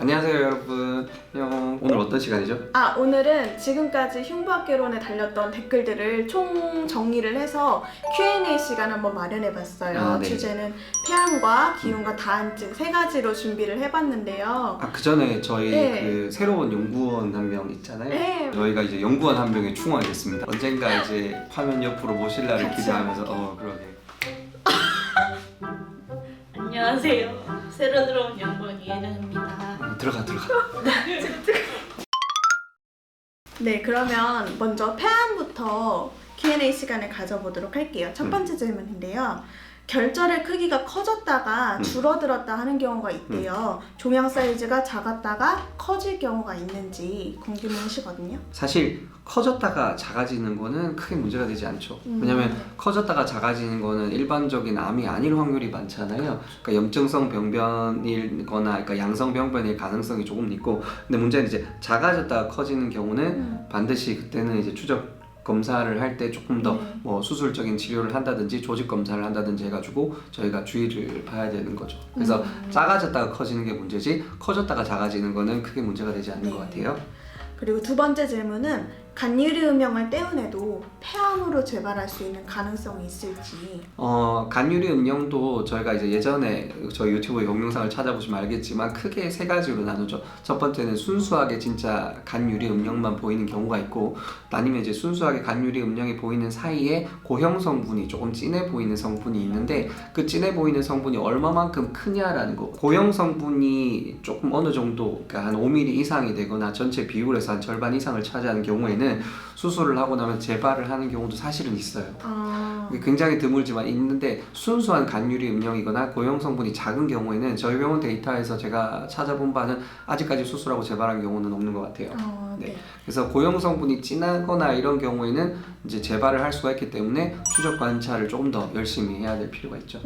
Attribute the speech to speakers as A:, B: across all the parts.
A: 안녕하세요 여러분. 안녕. 오늘 어떤 시간이죠?
B: 오늘은 지금까지 흉부학개론에 달렸던 댓글들을 총 정리를 해서 Q&A 시간 한번 마련해봤어요.
A: 네.
B: 주제는 폐암과 기흉과 다한증 세 가지로 준비를 해봤는데요.
A: 그 전에 저희
B: 네.
A: 그 새로운 연구원 한 명 있잖아요.
B: 네.
A: 저희가 이제 연구원 한 명에 충원했습니다. 언젠가 이제 화면 옆으로 모실 날을
B: 같이
A: 기대하면서
B: 함께.
A: 그러게.
C: 안녕하세요. 새로 들어온 연구원 이혜정입니다.
A: 들어가.
B: 네, 그러면 먼저 폐암부터 Q&A 시간을 가져보도록 할게요. 첫 번째 질문인데요. 결절의 크기가 커졌다가 줄어들었다 하는 경우가 있대요. 종양 사이즈가 작았다가 커질 경우가 있는지 궁금하시거든요.
A: 사실 커졌다가 작아지는 거는 크게 문제가 되지 않죠. 왜냐면 커졌다가 작아지는 거는 일반적인 암이 아닐 확률이 많잖아요. 그러니까 염증성 병변이거나 그러니까 양성 병변일 가능성이 조금 있고, 근데 문제는 이제 작아졌다가 커지는 경우는 반드시 그때는 이제 추적 검사를 할 때 조금 더 뭐 수술적인 치료를 한다든지 조직 검사를 한다든지 해가지고 저희가 주의를 봐야 되는 거죠. 그래서 작아졌다가 커지는 게 문제지 커졌다가 작아지는 거는 크게 문제가 되지 않는 것 같아요.
B: 그리고 두 번째 질문은 간유리 음영을 떼어내도 폐암으로 재발할 수 있는 가능성이 있을지.
A: 간유리 음영도 저희가 이제 예전에 저희 유튜브 영상을 찾아보시면 알겠지만 크게 세 가지로 나누죠. 첫 번째는 순수하게 진짜 간유리 음영만 보이는 경우가 있고, 아니면 이제 순수하게 간유리 음영이 보이는 사이에 고형 성분이 조금 진해 보이는 성분이 있는데, 그 진해 보이는 성분이 얼마만큼 크냐라는 거. 고형 성분이 조금 어느 정도 그러니까 한 5mm 이상이 되거나 전체 비율에서 한 절반 이상을 차지하는 경우에는 수술을 하고 나면 재발을 하는 경우도 사실은 있어요. 굉장히 드물지만 있는데, 순수한 간유리 음영이거나 고형 성분이 작은 경우에는 저희 병원 데이터에서 제가 찾아본 바는 아직까지 수술하고 재발한 경우는 없는 것 같아요.
B: 네.
A: 그래서 고형 성분이 진하거나 이런 경우에는 이제 재발을 할 수가 있기 때문에 추적 관찰을 조금 더 열심히 해야 될 필요가 있죠.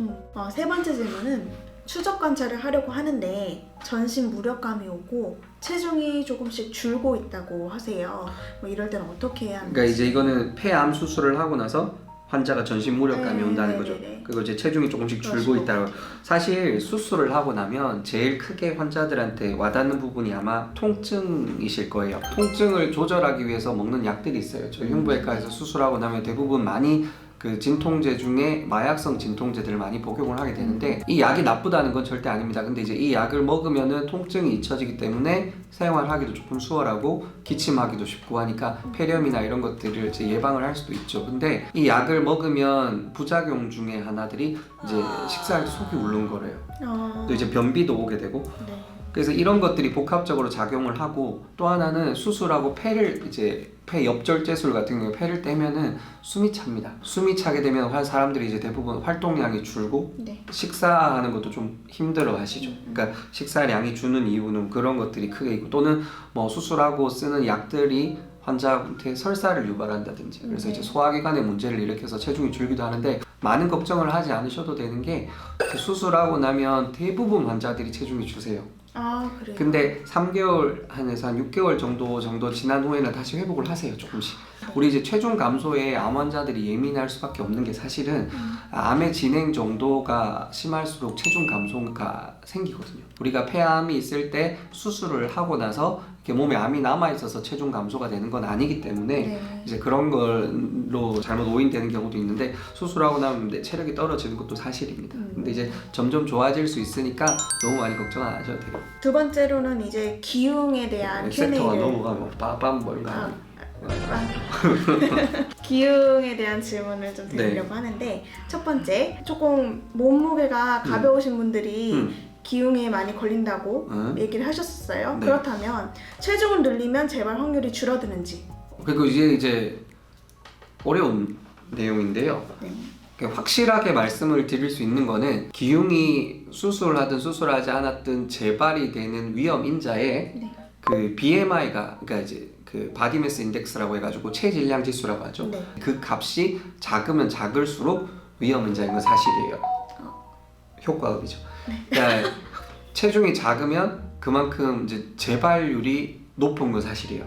B: 세 번째 질문은 추적 관찰을 하려고 하는데 전신 무력감이 오고 체중이 조금씩 줄고 있다고 하세요. 뭐 이럴 때는 어떻게 해야 하는지.
A: 그러니까 이제 이거는 폐암 수술을 하고 나서 환자가 전신 무력감이 온다는 거죠. 그리고 이제 체중이 조금씩 줄고 있다고. 사실 수술을 하고 나면 제일 크게 환자들한테 와닿는 부분이 아마 통증이실 거예요. 통증을 조절하기 위해서 먹는 약들이 있어요. 저희 흉부외과에서 수술하고 나면 대부분 많이 그 진통제 중에 마약성 진통제들을 많이 복용을 하게 되는데, 이 약이 나쁘다는 건 절대 아닙니다. 근데 이제 이 약을 먹으면은 통증이 잊혀지기 때문에 생활하기도 조금 수월하고 기침하기도 쉽고 하니까 폐렴이나 이런 것들을 이제 예방을 할 수도 있죠. 근데 이 약을 먹으면 부작용 중에 하나들이 이제 식사할 때 속이 울렁거려요. 또 이제 변비도 오게 되고. 그래서 이런 것들이 복합적으로 작용을 하고, 또 하나는 수술하고 폐를 이제 폐 옆절제술 같은 경우에 폐를 떼면은 숨이 찹니다. 숨이 차게 되면 사람들이 이제 대부분 활동량이 줄고 식사하는 것도 좀 힘들어 하시죠. 그러니까 식사량이 주는 이유는 그런 것들이 크게 있고, 또는 뭐 수술하고 쓰는 약들이 환자한테 설사를 유발한다든지, 그래서 이제 소화기관에 문제를 일으켜서 체중이 줄기도 하는데, 많은 걱정을 하지 않으셔도 되는 게 수술하고 나면 대부분 환자들이 체중이 주세요.
B: 그래요?
A: 근데 3개월 한에서 한 6개월 정도 지난 후에는 다시 회복을 하세요, 조금씩. 우리 이제 체중 감소에 암 환자들이 예민할 수밖에 없는 게 사실은 암의 진행 정도가 심할수록 체중 감소가 생기거든요. 우리가 폐암이 있을 때 수술을 하고 나서 이렇게 몸에 암이 남아있어서 체중 감소가 되는 건 아니기 때문에 이제 그런 걸로 잘못 오인되는 경우도 있는데, 수술하고 나면 체력이 떨어지는 것도 사실입니다. 근데 이제 점점 좋아질 수 있으니까 너무 많이 걱정 안 하셔도 돼요.
B: 두 번째로는 이제 기흉에 대한
A: 섹터가
B: Q&A를
A: 넘어가면 빠밤 뭔가
B: 기흉에 대한 질문을 좀 드리려고 하는데, 첫 번째, 조금 몸무게가 가벼우신 분들이 기흉에 많이 걸린다고 얘기를 하셨었어요. 그렇다면 체중을 늘리면 재발 확률이 줄어드는지.
A: 그리고 이제 어려운 내용인데요. 확실하게 말씀을 드릴 수 있는 거는, 기흉이 수술하든 수술하지 않았든 재발이 되는 위험 인자의 그 BMI가, 그러니까 이제 그 바디매스 인덱스라고 해가지고 체질량 지수라고 하죠. 그 값이 작으면 작을수록 위험 인자인 건 사실이에요. 효과음이죠. 그러니까 체중이 작으면 그만큼 이제 재발률이 높은 건 사실이에요.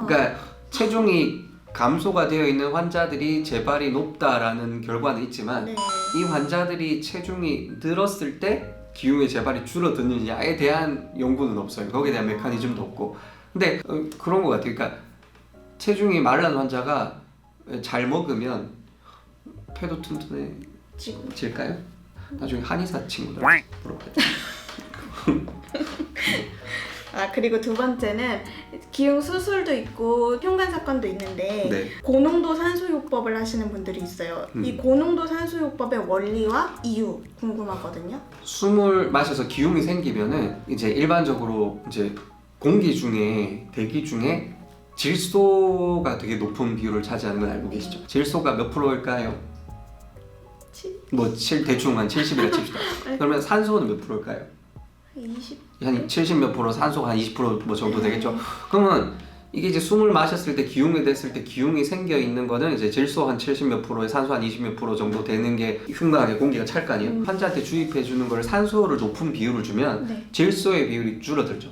A: 그러니까 체중이 감소가 되어 있는 환자들이 재발이 높다라는 결과는 있지만, 이 환자들이 체중이 늘었을 때 기흉의 재발이 줄어드느냐에 대한 연구는 없어요. 거기에 대한 메커니즘도 없고. 근데 그런 것 같아요. 그러니까 체중이 마른 환자가 잘 먹으면 폐도 튼튼해질까요? 나중에 한의사 친구들 물어봐야죠.
B: 그리고 두 번째는 기흉 수술도 있고 흉관 사건도 있는데
A: 네.
B: 고농도 산소요법을 하시는 분들이 있어요. 이 고농도 산소요법의 원리와 이유 궁금하거든요.
A: 숨을 마셔서 기흉이 생기면은 이제 일반적으로 이제 공기 중에 대기 중에 질소가 되게 높은 비율을 차지하는 건 알고 계시죠? 질소가 몇 프로일까요? 7 대충 한 70이라 칩시다. 그러면 산소는 몇 프로일까요?
B: 20?
A: 한 70 몇 프로, 산소가 한 20% 뭐 정도 되겠죠. 그러면 이게 이제 숨을 마셨을 때 기흉이 됐을 때 기흉이 생겨 있는 거는 이제 질소 한 70 몇 프로에 산소 한 20 몇 프로 정도 되는 게 흉곽에 공기가 찰 거 아니에요. 환자한테 주입해 주는 걸 산소를 높은 비율을 주면
B: 네.
A: 질소의 비율이 줄어들죠.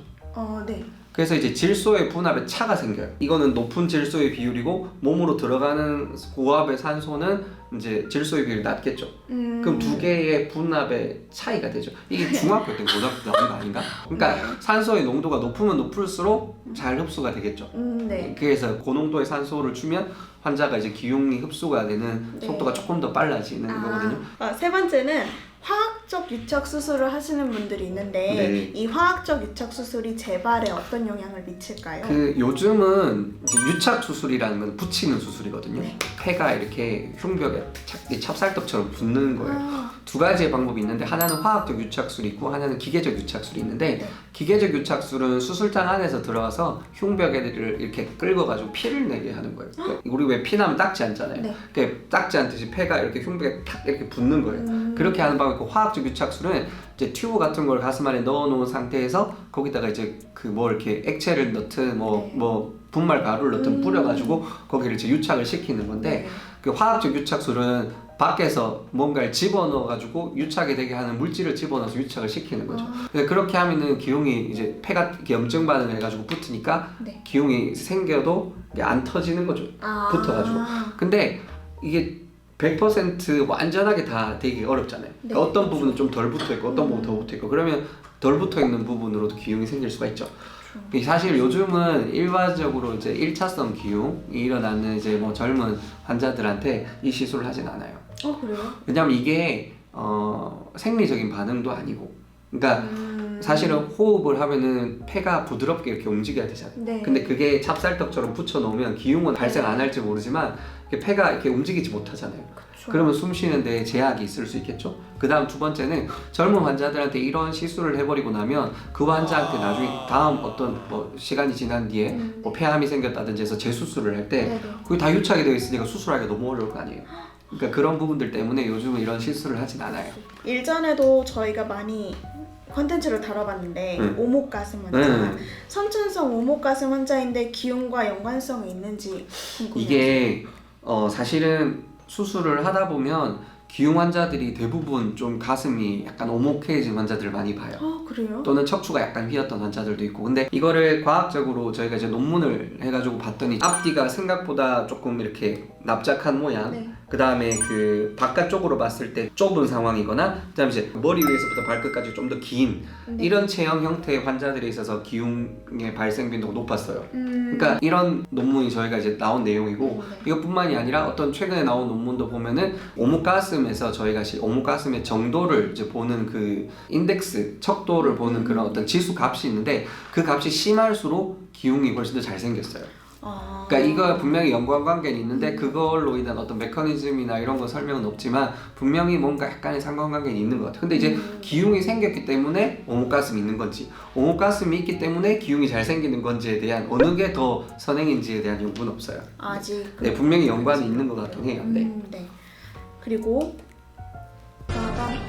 B: 네.
A: 그래서 이제 질소의 분압에 차가 생겨요. 이거는 높은 질소의 비율이고 몸으로 들어가는 고압의 산소는 이제 질소의 비율이 낮겠죠. 그럼 두 개의 분압의 차이가 되죠. 이게 중학교 때 고등학교 때 나온 거 아닌가? 그러니까
B: 네.
A: 산소의 농도가 높으면 높을수록 잘 흡수가 되겠죠.
B: 네.
A: 그래서 고농도의 산소를 주면 환자가 이제 기흉이 흡수가 되는
B: 네.
A: 속도가 조금 더 빨라지는 거거든요.
B: 세 번째는 화학적 유착 수술을 하시는 분들이 있는데
A: 네.
B: 이 화학적 유착 수술이 재발에 어떤 영향을 미칠까요?
A: 요즘은 이제 유착 수술이라는 건 붙이는 수술이거든요.
B: 네.
A: 폐가 이렇게 흉벽에 찹쌀떡처럼 붙는 거예요. 두 가지의 방법이 있는데 하나는 화학적 유착술이 있고 하나는 기계적 유착술이 있는데
B: 네.
A: 기계적 유착술은 수술장 안에서 들어가서 흉벽에를 이렇게 끌어가지고 피를 내게 하는 거예요. 그러니까 우리 왜 피나면 닦지 않잖아요.
B: 네.
A: 그러니까 닦지 않듯이 폐가 이렇게 흉벽에 탁 이렇게 붙는 거예요. 그렇게 하는 방법이 있고 화학적 유착술은 이제 튜브 같은 걸 가슴 안에 넣어놓은 상태에서 거기다가 이제 그 뭐 이렇게 액체를 넣든 뭐 분말 가루를 넣든 뿌려가지고 거기를 이제 유착을 시키는 건데
B: 네.
A: 그 화학적 유착술은 밖에서 뭔가를 집어넣어가지고 유착이 되게 하는 물질을 집어넣어서 유착을 시키는 거죠. 그렇게 하면은 기흉이 이제 폐가 이렇게 염증 반응을 해가지고 붙으니까
B: 네.
A: 기흉이 생겨도 이게 안 터지는 거죠. 붙어가지고. 근데 이게 100% 완전하게 다 되기 어렵잖아요.
B: 네.
A: 그러니까 어떤 부분은 좀 덜 붙어 있고 어떤 부분은 더 붙어 있고 그러면 덜 붙어 있는 부분으로도 기흉이 생길 수가 있죠. 사실 요즘은 일반적으로 이제 1차성 기흉이 일어나는 이제 뭐 젊은 환자들한테 이 시술을 하진 않아요.
B: 그래요?
A: 왜냐면 이게 생리적인 반응도 아니고, 그러니까 사실은 호흡을 하면은 폐가 부드럽게 이렇게 움직여야 되잖아요.
B: 네.
A: 근데 그게 찹쌀떡처럼 붙여 놓으면 기흉은 발생 안 할지 모르지만 폐가 이렇게 움직이지 못하잖아요. 그러면 숨 쉬는 데 제약이 있을 수 있겠죠. 그 다음 두 번째는 젊은 환자들한테 이런 시술을 해버리고 나면 그 환자한테 나중에 다음 어떤 뭐 시간이 지난 뒤에 뭐 폐암이 생겼다든지 해서 재수술을 할 때 그게 다 유착이 되어 있으니까 수술하기가 너무 어려울 거 아니에요. 그러니까 그런 부분들 때문에 요즘은 이런 시술을 하진 않아요.
B: 일전에도 저희가 많이 컨텐츠를 다뤄봤는데 오목가슴 환자, 선천성 오목가슴 환자인데 기흉과 연관성이 있는지 궁금해요.
A: 이게 사실은 수술을 하다 보면 기흉 환자들이 대부분 좀 가슴이 약간 오목해진 환자들을 많이 봐요.
B: 그래요?
A: 또는 척추가 약간 휘었던 환자들도 있고. 근데 이거를 과학적으로 저희가 이제 논문을 해가지고 봤더니 앞뒤가 생각보다 조금 이렇게 납작한 모양,
B: 네.
A: 그 다음에 그 바깥쪽으로 봤을 때 좁은 상황이거나, 그 다음에 이제 머리 위에서부터 발끝까지 좀 더 긴 이런 체형 형태의 환자들에 있어서 기흉의 발생 빈도가 높았어요. 그러니까 이런 논문이 저희가 이제 나온 내용이고 이것뿐만이 아니라 어떤 최근에 나온 논문도 보면은 오목가슴에서 저희가 오목가슴의 정도를 이제 보는 그 인덱스, 척도를 보는 그런 어떤 지수 값이 있는데 그 값이 심할수록 기흉이 훨씬 더 잘생겼어요. 그러니까 이거 분명히 연관관계는 있는데 그걸로 인한 어떤 메커니즘이나 이런 거 설명은 없지만 분명히 뭔가 약간의 상관관계는 있는 것 같아요. 근데 이제 기흉이 생겼기 때문에 오목가슴이 있는 건지 오목가슴이 있기 때문에 기흉이 잘 생기는 건지에 대한 어느 게 더 선행인지에 대한 연구는 없어요.
B: 아직
A: 네, 분명히 연관이 있는 것 같긴 해요. 네.
B: 네. 그리고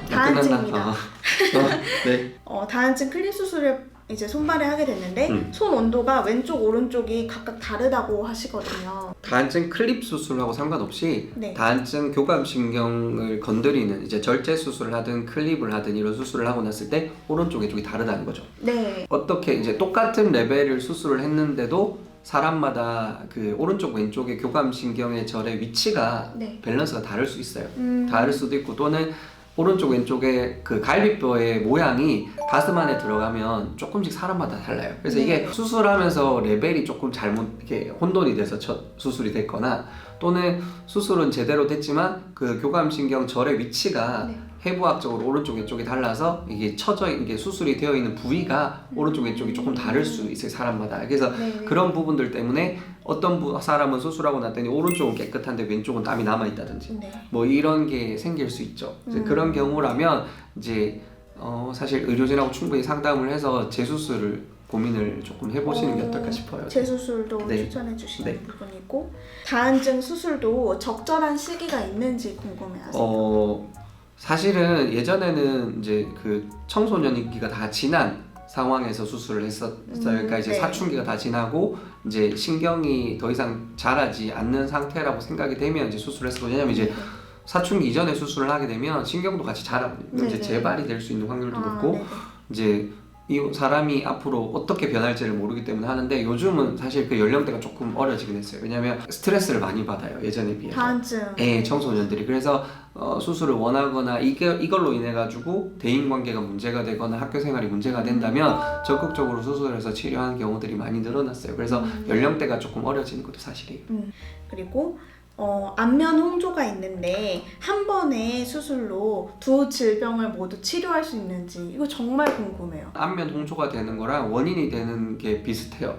B: 다한증입니다.
A: 네.
B: 다한증 클립 수술을 이제 손발에 하게 됐는데 손 온도가 왼쪽 오른쪽이 각각 다르다고 하시거든요.
A: 다한증 클립 수술하고 상관없이
B: 네.
A: 다한증 교감신경을 건드리는 이제 절제 수술을 하든 클립을 하든 이런 수술을 하고 났을 때 오른쪽 왼쪽이 다르다는 거죠.
B: 네.
A: 어떻게 이제 똑같은 레벨을 수술을 했는데도 사람마다 그 오른쪽 왼쪽의 교감신경의 절의 위치가
B: 네.
A: 밸런스가 다를 수 있어요. 다를 수도 있고 또는 오른쪽 왼쪽에 그 갈비뼈의 모양이 가슴 안에 들어가면 조금씩 사람마다 달라요. 그래서 이게 수술하면서 레벨이 조금 잘못 이렇게 혼돈이 돼서 수술이 됐거나 또는 수술은 제대로 됐지만 그 교감신경 절의 위치가 해부학적으로 오른쪽 왼쪽이 달라서 이게 이게 수술이 되어 있는 부위가 오른쪽 왼쪽이 조금 다를 수 있어요, 사람마다. 그래서 그런 부분들 때문에 어떤 사람은 수술하고 났더니 오른쪽은 깨끗한데 왼쪽은 땀이 남아 있다든지 뭐 이런 게 생길 수 있죠. 이제 그런 경우라면 이제 사실 의료진하고 충분히 상담을 해서 재수술을 고민을 조금 해보시는 게 어떨까 싶어요.
B: 재수술도 추천해 주시는 부분이고 다한증 수술도 적절한 시기가 있는지 궁금해하세요.
A: 사실은 예전에는 이제 그 청소년기가 다 지난 상황에서 수술을 했었어요. 그러니까 이제 사춘기가 다 지나고 이제 신경이 더 이상 자라지 않는 상태라고 생각이 되면 이제 수술을 했었고, 왜냐면 이제 사춘기 이전에 수술을 하게 되면 신경도 같이 자라거든요. 이제 재발이 될 수 있는 확률도 높고 이제 이 사람이 앞으로 어떻게 변할지를 모르기 때문에 하는데 요즘은 사실 그 연령대가 조금 어려지긴 했어요. 왜냐면 스트레스를 많이 받아요, 예전에 비해서.
B: 다한증.
A: 청소년들이. 그래서 수술을 원하거나 이걸로 인해 가지고 대인관계가 문제가 되거나 학교 생활이 문제가 된다면 적극적으로 수술해서 치료하는 경우들이 많이 늘어났어요. 그래서 연령대가 조금 어려지는 것도 사실이에요.
B: 그리고 안면 홍조가 있는데 한 번의 수술로 두 질병을 모두 치료할 수 있는지 이거 정말 궁금해요.
A: 안면 홍조가 되는 거랑 원인이 되는 게 비슷해요.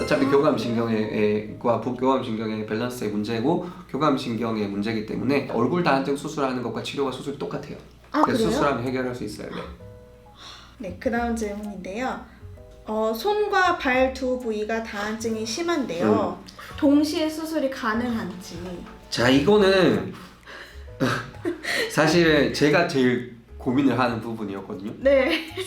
A: 어차피 교감신경과 부교감신경의 밸런스의 문제고 교감신경의 문제이기 때문에 얼굴 다한증 수술하는 것과 치료가 수술이 똑같아요. 그래서
B: 그래요?
A: 수술하면 해결할 수 있어요.
B: 네, 그 다음 질문인데요. 손과 발 두 부위가 다한증이 심한데요. 동시에 수술이 가능한지.
A: 자, 이거는 사실은 제가 제일 고민을 하는 부분이었거든요.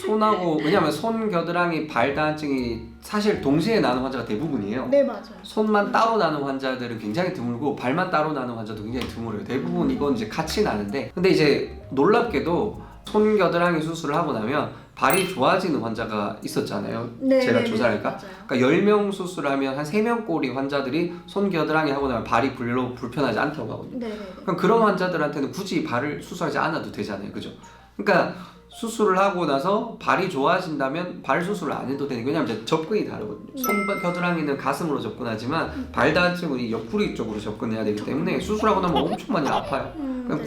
A: 손하고, 왜냐면 손 겨드랑이 발 다한증이 사실 동시에 나는 환자가 대부분이에요.
B: 네, 맞아요.
A: 손만 따로 나는 환자들은 굉장히 드물고 발만 따로 나는 환자도 굉장히 드물어요. 대부분 이건 이제 같이 나는데, 근데 이제 놀랍게도 손 겨드랑이 수술을 하고 나면 발이 좋아지는 환자가 있었잖아요. 제가 조사를 하니까. 그러니까 10명 수술을 하면 한 3명 꼴이 환자들이 손 겨드랑이 하고 나면 발이 별로 불편하지 않다고 하거든요. 그럼 그런 환자들한테는 굳이 발을 수술하지 않아도 되잖아요. 그죠? 그러니까 수술을 하고 나서 발이 좋아진다면 발 수술을 안 해도 되니까, 왜냐면 이제 접근이 다르거든요. 손 겨드랑이는 가슴으로 접근하지만 발 다한증은 이 옆구리 쪽으로 접근해야 되기 때문에 수술하고 나면 엄청 많이 아파요.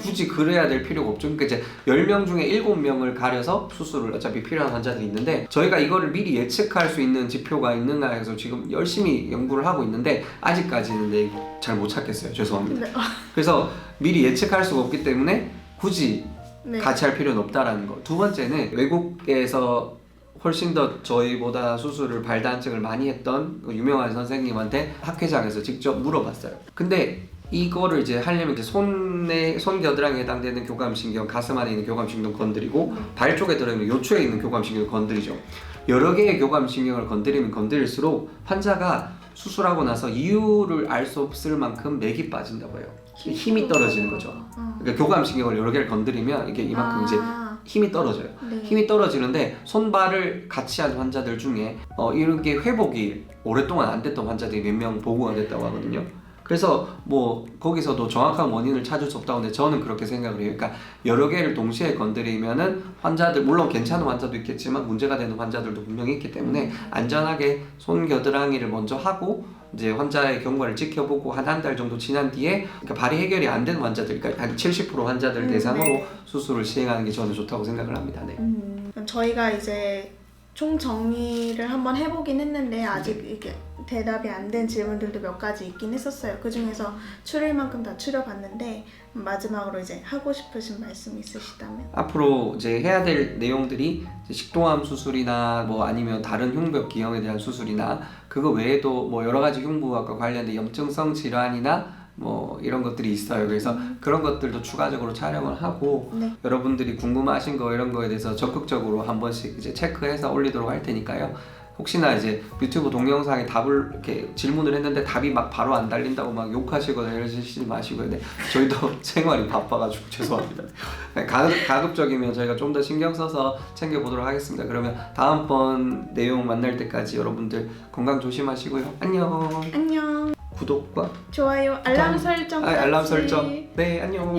A: 굳이 그래야 될 필요가 없죠. 그러니까 이제 10명 중에 7명을 가려서 수술을 어차피 필요한 환자들이 있는데, 저희가 이거를 미리 예측할 수 있는 지표가 있는가 해서 지금 열심히 연구를 하고 있는데 아직까지는 잘 못 찾겠어요. 죄송합니다. 그래서 미리 예측할 수가 없기 때문에 굳이 같이 할 필요는 없다라는 거. 두 번째는 외국에서 훨씬 더 저희보다 수술을 발 다한증을 많이 했던 유명한 선생님한테 학회장에서 직접 물어봤어요. 근데 이거를 이제 하려면 이제 손 겨드랑이에 해당되는 교감신경, 가슴 안에 있는 교감신경 건드리고 발 쪽에 들어있는 요추에 있는 교감신경을 건드리죠. 여러 개의 교감신경을 건드리면 건드릴수록 환자가 수술하고 나서 이유를 알 수 없을 만큼 맥이 빠진다고 해요. 힘이 떨어지는 거죠. 그러니까 교감신경을 여러 개를 건드리면 이게 이만큼 이제 힘이 떨어져요. 힘이 떨어지는데 손발을 같이 한 환자들 중에 이런 게 회복이 오랫동안 안 됐던 환자들이 몇 명 보고가 됐다고 하거든요. 그래서 뭐 거기서도 정확한 원인을 찾을 수 없다고 하는데 저는 그렇게 생각을 해요. 그러니까 여러 개를 동시에 건드리면은 환자들, 물론 괜찮은 환자도 있겠지만 문제가 되는 환자들도 분명히 있기 때문에 안전하게 손 겨드랑이를 먼저 하고 이제 환자의 경과를 지켜보고 한 달 정도 지난 뒤에, 그러니까 발이 해결이 안 되는 환자들, 그러니까 한 70% 환자들 대상으로 수술을 시행하는 게 저는 좋다고 생각을 합니다.
B: 저희가 이제 총 정리를 한번 해보긴 했는데 아직 이게 대답이 안 된 질문들도 몇 가지 있긴 했었어요. 그 중에서 추릴 만큼 다 추려봤는데 마지막으로 이제 하고 싶으신 말씀 있으시다면?
A: 앞으로 이제 해야 될 내용들이 식도암 수술이나 뭐 아니면 다른 흉벽 기형에 대한 수술이나 그거 외에도 뭐 여러 가지 흉부학과 관련된 염증성 질환이나 뭐 이런 것들이 있어요. 그래서 그런 것들도 추가적으로 촬영을 하고 여러분들이 궁금하신 거 이런 거에 대해서 적극적으로 한 번씩 이제 체크해서 올리도록 할 테니까요. 혹시나 이제 유튜브 동영상에 답을 이렇게 질문을 했는데 답이 막 바로 안 달린다고 막 욕하시거나 이러시지 마시고요. 네, 저희도 생활이 바빠가지고 죄송합니다. 가급적이면 저희가 좀 더 신경 써서 챙겨보도록 하겠습니다. 그러면 다음번 내용 만날 때까지 여러분들 건강 조심하시고요. 안녕.
B: 안녕.
A: 구독과
B: 좋아요, 알람 설정까지.
A: 알람 설정. 네, 안녕.